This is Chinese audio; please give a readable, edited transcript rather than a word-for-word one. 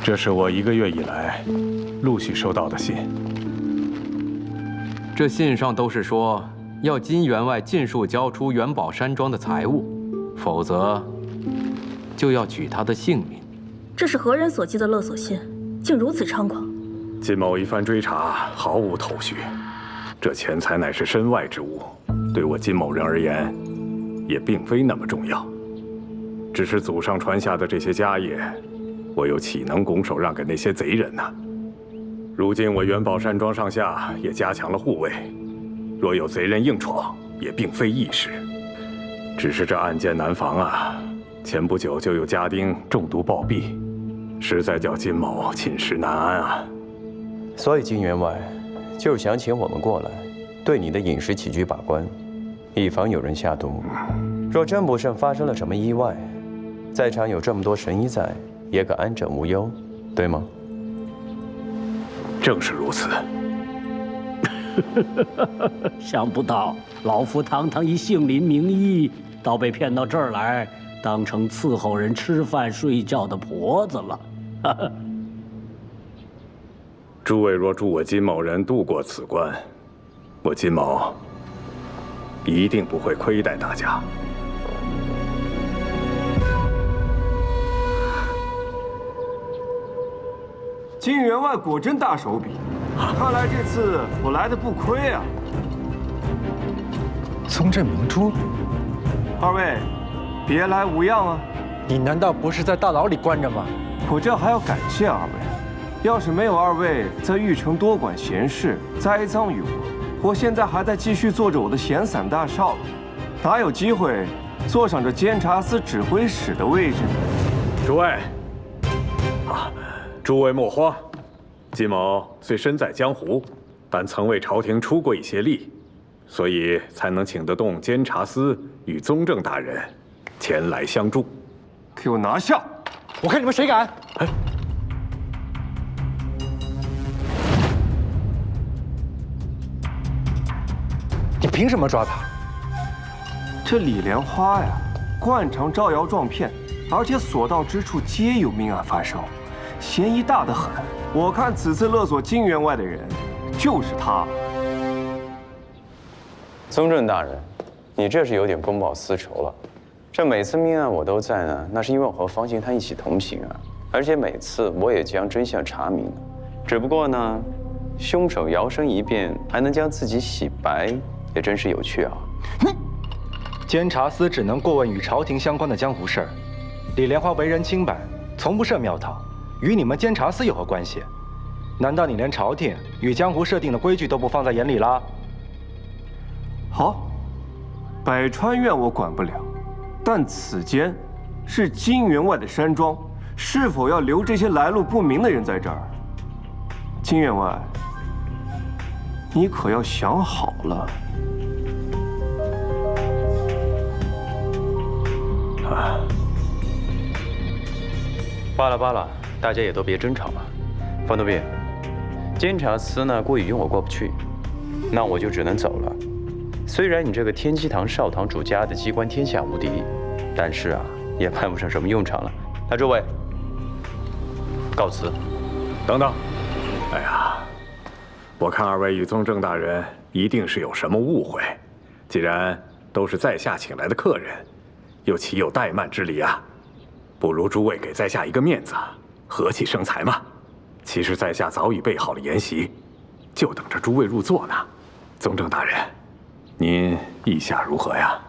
这是我1个月以来陆续收到的信。这信上都是说要金员外尽数交出元宝山庄的财物，否则就要取他的性命。这是何人所寄的勒索信？竟如此猖狂！金某一番追查，毫无头绪。这钱财乃是身外之物，对我金某人而言，也并非那么重要。只是祖上传下的这些家业，我又岂能拱手让给那些贼人呢？如今我元宝山庄上下也加强了护卫，若有贼人硬闯，也并非易事。只是这案件难防啊！前不久就有家丁中毒暴毙，实在叫金某寝食难安啊。所以金员外就是想请我们过来，对你的饮食起居把关，以防有人下毒。若真不慎发生了什么意外，在场有这么多神医在，也可安枕无忧，对吗？正是如此。想不到老夫堂堂一杏林名医，倒被骗到这儿来，当成伺候人吃饭睡觉的婆子了。诸位若助我金某人渡过此关，我金某一定不会亏待大家。金员外果真大手笔，看来这次我来的不亏啊。宗正明珠，二位，别来无恙啊！你难道不是在大牢里关着吗？我这还要感谢二位，要是没有二位在玉城多管闲事，栽赃于我现在还在继续做着我的闲散大少爷，哪有机会坐上这监察司指挥使的位置呢？诸位，诸位莫慌，金某虽身在江湖，但曾为朝廷出过一些力，所以才能请得动监察司与宗正大人前来相助。给我拿下！我看你们谁敢！哎，你凭什么抓他？这李莲花呀，惯常招摇撞骗，而且所到之处皆有命案发生，嫌疑大得很。我看此次勒索金员外的人，就是他。宗正大人，你这是有点公报私仇了。这每次命案我都在呢，那是因为我和方行他一起同行啊，而且每次我也将真相查明。只不过呢，凶手摇身一变还能将自己洗白，也真是有趣啊。监察司只能过问与朝廷相关的江湖事儿，李莲花为人清白，从不涉庙堂，与你们监察司有何关系？难道你连朝廷与江湖设定的规矩都不放在眼里啦？好，百川院我管不了，但此间是金员外的山庄，是否要留这些来路不明的人在这儿？金员外，你可要想好了。罢了罢了，大家也都别争吵了。方多斌，监察司呢过于与我过不去，那我就只能走了。虽然你这个天机堂少堂主家的机关天下无敌，但是啊，也派不上什么用场了。那诸位，告辞。等等，哎呀，我看二位与宗正大人一定是有什么误会。既然都是在下请来的客人，又岂有怠慢之理啊？不如诸位给在下一个面子，和气生财嘛。其实在下早已备好了筵席，就等着诸位入座呢。宗正大人，您意下如何呀？